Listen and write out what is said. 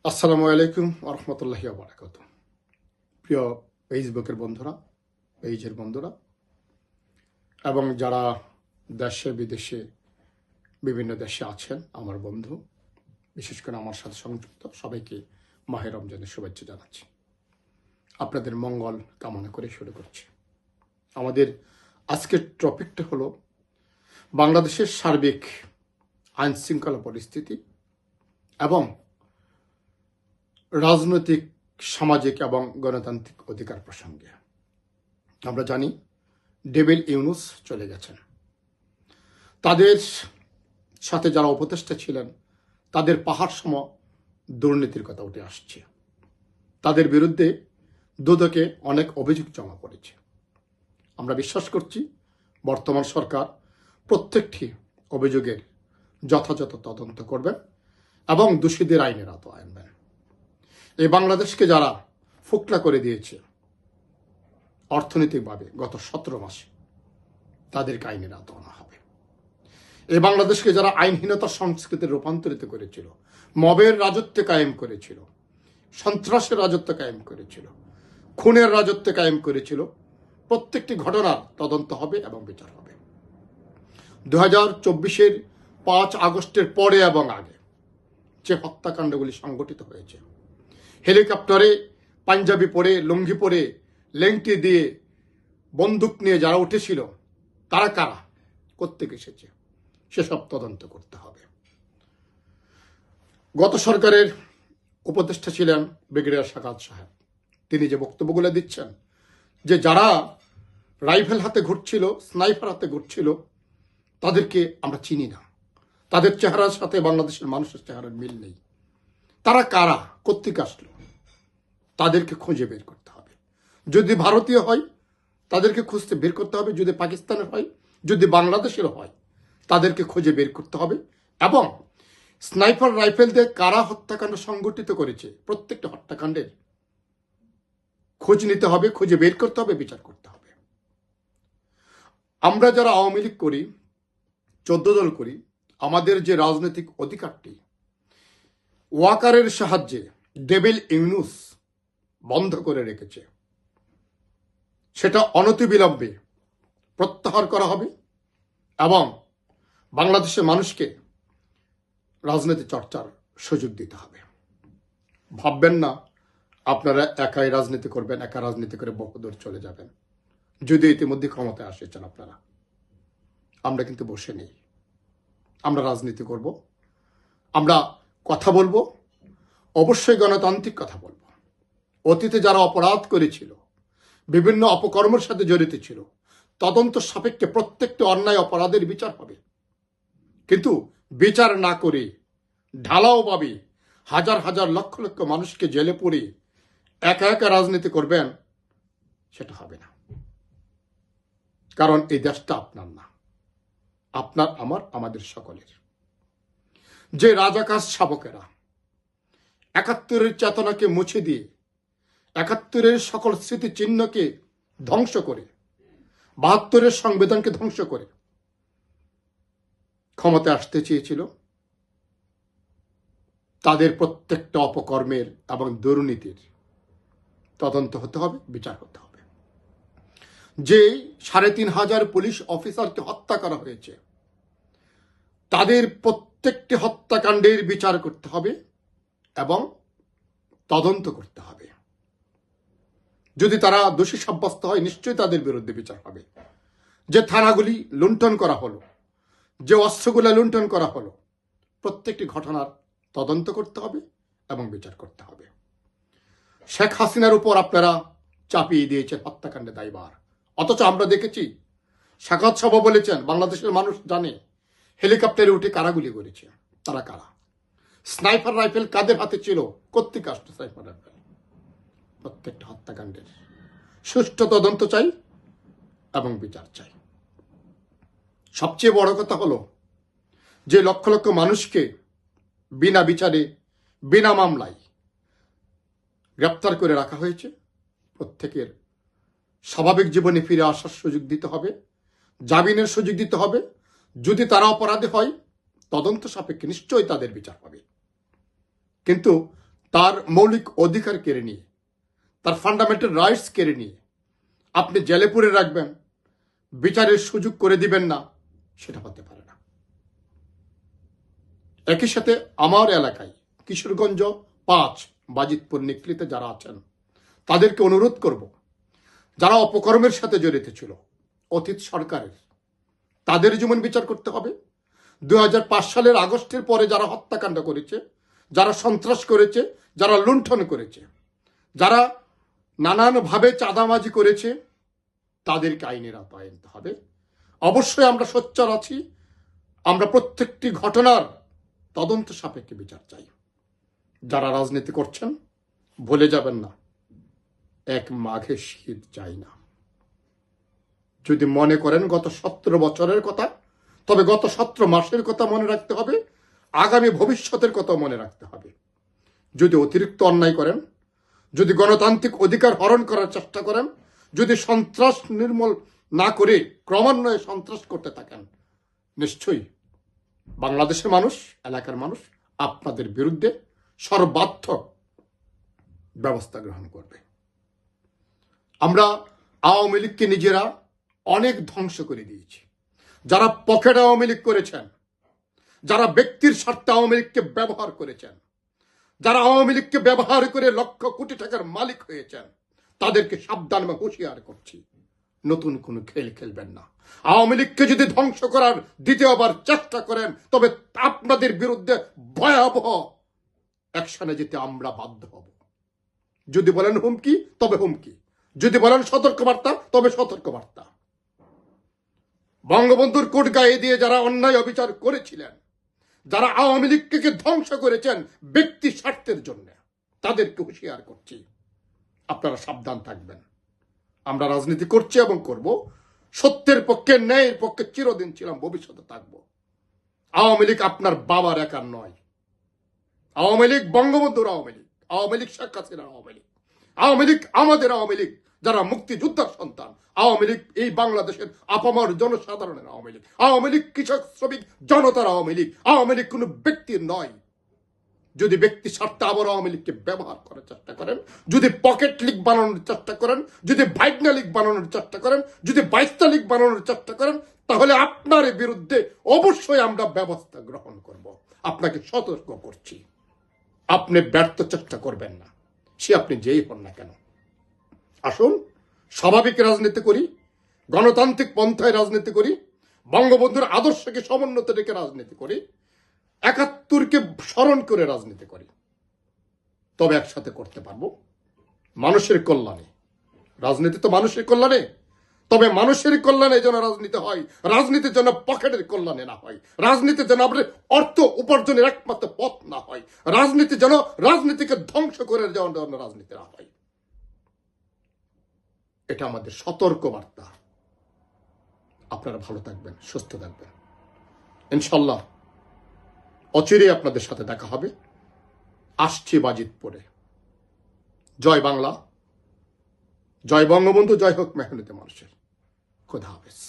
আসসালামু আলাইকুম রহমতুল্লাহি বারাকাত। প্রিয় ফেসবুকের বন্ধুরা, পেজের বন্ধুরা এবং যারা দেশে বিদেশে বিভিন্ন দেশে আছেন আমার বন্ধু, বিশেষ করে আমার সাথে সংযুক্ত সবাইকে মাহে রমজানের শুভেচ্ছা জানাচ্ছি। আপনাদের মঙ্গল কামনা করে শুরু করছি। আমাদের আজকের টপিকটা হলো বাংলাদেশের সার্বিক আইন শৃঙ্খলা পরিস্থিতি এবং রাজনৈতিক, সামাজিক এবং গণতান্ত্রিক অধিকার প্রসঙ্গে। আমরা জানি ডেভিল ইউনুস চলে গেছেন। তাদের সাথে যারা উপদেষ্টা ছিলেন তাদের পাহাড় সম দুর্নীতির কথা উঠে আসছে। তাদের বিরুদ্ধে দুদকে অনেক অভিযোগ জমা পড়েছে। আমরা বিশ্বাস করছি বর্তমান সরকার প্রত্যেকটি অভিযোগের যথাযথ তদন্ত করবেন এবং দোষীদের আইনের আওতায় আনবেন। এই বাংলাদেশকে যারা ফোকলা করে দিয়েছে অর্থনৈতিকভাবে গত 17 মাসে, তাদেরকে আইনের আওতায় আনা হবে। এই বাংলাদেশকে যারা আইনহীনতার সংস্কৃতি রূপান্তরিত করেছিল, মবের রাজত্ব কায়েম করেছিল, সন্ত্রাসের রাজত্ব কায়েম করেছিল, খুনের রাজত্ব কায়েম করেছিল, প্রত্যেকটি ঘটনার তদন্ত হবে এবং বিচার হবে। 2024-এর 5 আগস্টের পরে এবং আগে যে হত্যাকাণ্ডগুলি সংঘটিত হয়েছে, হেলিকপ্টারে পাঞ্জাবি পরে, লুঙ্গি পরে, লেংটি দিয়ে বন্দুক নিয়ে যারা উঠেছিল তারা কারা, কোত্থেকে এসেছে, সেসব তদন্ত করতে হবে। গত সরকারের উপদেষ্টা ছিলেন ব্রিগেডিয়ার সাকাত সাহেব। তিনি যে বক্তব্যগুলো দিচ্ছেন যে যারা রাইফেল হাতে ঘুরছিল, স্নাইপার হাতে ঘুরছিল, তাদেরকে আমরা চিনি না, তাদের চেহারার সাথে বাংলাদেশের মানুষের চেহারার মিল নেই, তারা কারা, কোত্থেকে আসলো, তাদেরকে খুঁজে বের করতে হবে। যদি ভারতীয় হয় তাদেরকে খুঁজতে বের করতে হবে, যদি পাকিস্তানের হয়, যদি বাংলাদেশের হয় তাদেরকে খুঁজে বের করতে হবে এবং স্নাইপার রাইফেল দিয়ে কারা হত্যাকাণ্ড সংগঠিত করেছে প্রত্যেকটা হত্যাকাণ্ডের খোঁজ নিতে হবে, খুঁজে বের করতে হবে, বিচার করতে হবে। আমরা যারা আওয়ামী লীগ করি, 14 দল করি, আমাদের যে রাজনৈতিক অধিকারটি ওয়াকারের সাহায্যে ডেভিল ইউনুস বন্ধ করে রেখেছে, সেটা অনতিবিলম্বে প্রত্যাহার করা হবে এবং বাংলাদেশের মানুষকে রাজনীতি চর্চার সুযোগ দিতে হবে। ভাববেন না আপনারা একাই রাজনীতি করবেন, একা রাজনীতি করে বহুদূর চলে যাবেন। যদি ইতিমধ্যে ক্ষমতায় আসেছেন আপনারা, আমরা কিন্তু বসে নেই। আমরা রাজনীতি করব, আমরা কথা বলবো, অবশ্যই গণতান্ত্রিক কথা বলবো। অতীতে যারা অপরাধ করেছিল, বিভিন্ন অপকর্মের সাথে জড়িত ছিল, তদন্ত সাপেক্ষে প্রত্যেকটি অন্যায় অপরাধের বিচার হবে। কিন্তু বিচার না করে ঢালাওভাবে হাজার হাজার লক্ষ লক্ষ মানুষকে জেলে পুরে একা একা রাজনীতি করবেন, সেটা হবে না। কারণ এই দেশটা আপনার না, আপনার, আমার, আমাদের সকলের। যে রাজাকার শাবকেরা 71-এর চেতনাকে মুছে দিয়ে 71-এর সকল স্মৃতিচিহ্নকে ধ্বংস করে, 72-এর সংবিধানকে ধ্বংস করে ক্ষমতায় আসতে চেয়েছিল, তাদের প্রত্যেকটা অপকর্মের এবং দুর্নীতির তদন্ত হতে হবে, বিচার হতে হবে। যে 3,500 পুলিশ অফিসারকে হত্যা করা হয়েছে, তাদের প্রত্যেকটি হত্যাকাণ্ডের বিচার করতে হবে এবং তদন্ত করতে হবে। যদি তারা দোষী সাব্যস্ত হয়, নিশ্চয়ই তাদের বিরুদ্ধে বিচার হবে। যে থানাগুলি লুণ্ঠন করা হলো, যে অস্ত্রগুলো লুণ্ঠন করা হলো, প্রত্যেকটি ঘটনার তদন্ত করতে হবে এবং বিচার করতে হবে। শেখ হাসিনার উপর আপনারা চাপিয়ে দিয়েছেন হত্যাকাণ্ডে দায়ভার, অথচ আমরা দেখেছি সাকাত সভা বলেছেন বাংলাদেশের মানুষ জানে হেলিকপ্টারে উঠে কারা গুলি করেছে, তারা কারা, স্নাইপার রাইফেল কাদের হাতে ছিল, কোত্থেকে আসতো স্নাইপার রাইফেল। প্রত্যেকটা হত্যাকাণ্ডের সুষ্ঠু তদন্ত চাই এবং বিচার চাই। সবচেয়ে বড় কথা হলো যে লক্ষ লক্ষ মানুষকে বিনা বিচারে, বিনা মামলায় গ্রেপ্তার করে রাখা হয়েছে, প্রত্যেকের স্বাভাবিক জীবনে ফিরে আসার সুযোগ দিতে হবে, জামিনের সুযোগ দিতে হবে। যদি তারা অপরাধী হয় তদন্ত সাপেক্ষে নিশ্চয়ই তাদের বিচার হবে। কিন্তু তার মৌলিক অধিকার কেড়ে নিয়ে, তার ফান্ডামেন্টাল রাইটস কেড়ে নিয়ে আপনি জেলে পুরে রাখবেন, বিচারের সুযোগ করে দিবেন না, সেটা হতে পারে না। একই সাথে আমার এলাকায় কিশোরগঞ্জ 5 বাজিতপুর নিকলিতে যারা আছেন তাদেরকে অনুরোধ করব, যারা অপকর্মের সাথে জড়িত ছিল অতীত সরকারের, তাদের যেমন বিচার করতে হবে। 2005 সালের আগস্টের পরে যারা হত্যাকাণ্ড করেছে, যারা সন্ত্রাস করেছে, যারা লুণ্ঠন করেছে, যারা নানানভাবে চাঁদাবাজি করেছে, তাদেরকে আইনের আওতায় আনতে হবে। অবশ্যই আমরা সোচ্চার আছি, আমরা প্রত্যেকটি ঘটনার তদন্ত সাপেক্ষে বিচার চাই। যারা রাজনীতি করছেন ভুলে যাবেন না, এক মাঘে শীত চাই না। যদি মনে করেন গত 17 বছরের কথা, তবে গত 17 মাসের কথা মনে রাখতে হবে, আগামী ভবিষ্যতের কথা মনে রাখতে হবে। যদি অতিরিক্ত অন্যায় করেন, যদি গণতান্ত্রিক অধিকার হরণ করার চেষ্টা করেন, যদি সন্ত্রাস নির্মূল না করে ক্রমান্বয়ে সন্ত্রাস করতে থাকেন, নিশ্চয়ই বাংলাদেশের মানুষ, এলাকার মানুষ আপনাদের বিরুদ্ধে সর্বাত্মক ব্যবস্থা গ্রহণ করবে। আমরা আওয়ামী লীগকে নিজেরা অনেক ধ্বংস করে দিয়েছি। যারা পকেট আওয়ামী লীগ করেছেন, যারা ব্যক্তির স্বার্থে আওয়ামী লীগকে ব্যবহার করেছেন, যারা আওয়ামী লীগকে ব্যবহার করে লক্ষ কোটি টাকার মালিক হয়েছেন, তাদেরকে সাবধান বা হুঁশিয়ার করছি, নতুন কোনো খেল খেলবেন না। আওয়ামী লীগকে যদি ধ্বংস করার দ্বিতীয়বার চেষ্টা করেন, তবে আপনাদের বিরুদ্ধে ভয়াবহ অ্যাকশনে যেতে আমরা বাধ্য হব। যদি বলেন হুমকি, তবে হুমকি। যদি বলেন সতর্কবার্তা, তবে সতর্কবার্তা। বঙ্গবন্ধুর কোট গায়ে দিয়ে যারা অন্যায় অবিচার করেছিলেন, যারা আওয়ামী লীগকে ধ্বংস করেছেন ব্যক্তি স্বার্থের জন্য, তাদেরকে হুঁশিয়ার করছি, আপনারা সাবধান থাকবেন। আমরা রাজনীতি করছি এবং করব, সত্যের পক্ষে, ন্যায়ের পক্ষে চিরদিন ছিলাম, ভবিষ্যতে থাকবো। আওয়ামী লীগ আপনার বাবার একার নয়। আওয়ামী লীগ বঙ্গবন্ধুর আওয়ামী লীগ, আওয়ামী লীগ শেখ হাসিনার আওয়ামী লীগ, আওয়ামী লীগ আমাদের আওয়ামী লীগ, যারা মুক্তিযোদ্ধার সন্তান। আওয়ামী লীগ এই বাংলাদেশের আপামর জনসাধারণের আওয়ামী লীগ। আওয়ামী লীগ কৃষক শ্রমিক জনতার আওয়ামী লীগ। আওয়ামী লীগ কোনো ব্যক্তির নয়। যদি ব্যক্তি স্বার্থে আবার আওয়ামী লীগকে ব্যবহার করার চেষ্টা করেন, যদি পকেট লীগ বানানোর চেষ্টা করেন, যদি ভাইগনা লীগ বানানোর চেষ্টা করেন, যদি 22টা লীগ বানানোর চেষ্টা করেন, তাহলে আপনার বিরুদ্ধে অবশ্যই আমরা ব্যবস্থা গ্রহণ করব। আপনাকে সতর্ক করছি, আপনি ব্যর্থ চেষ্টা করবেন না, সে আপনি যেই হন না কেন। আসুন স্বাভাবিক রাজনীতি করি, গণতান্ত্রিক পন্থায় রাজনীতি করি, বঙ্গবন্ধুর আদর্শকে সমুন্নত রেখে রাজনীতি করি, 71কে স্মরণ করে রাজনীতি করি। তবে একসাথে করতে পারবো মানুষের কল্যাণে। রাজনীতি তো মানুষের কল্যাণে, তবে মানুষের কল্যাণে যেন রাজনীতি হয়, রাজনীতির জন্য পকেটের কল্যাণে না হয়, রাজনীতি যেন আমাদের অর্থ উপার্জনের একমাত্র পথ না হয়, রাজনীতি যেন রাজনীতিকে ধ্বংস করে যেন রাজনীতি না হয়। এটা আমাদের সতর্ক বার্তা। আপনারা ভালো থাকবেন, সুস্থ থাকবেন। ইনশাল্লাহ অচিরেই আপনাদের সাথে দেখা হবে। আসছে বাজিতপুরে। জয় বাংলা, জয় বঙ্গবন্ধু, জয় হোক মেহনতি মানুষের। খোদা হাফেজ।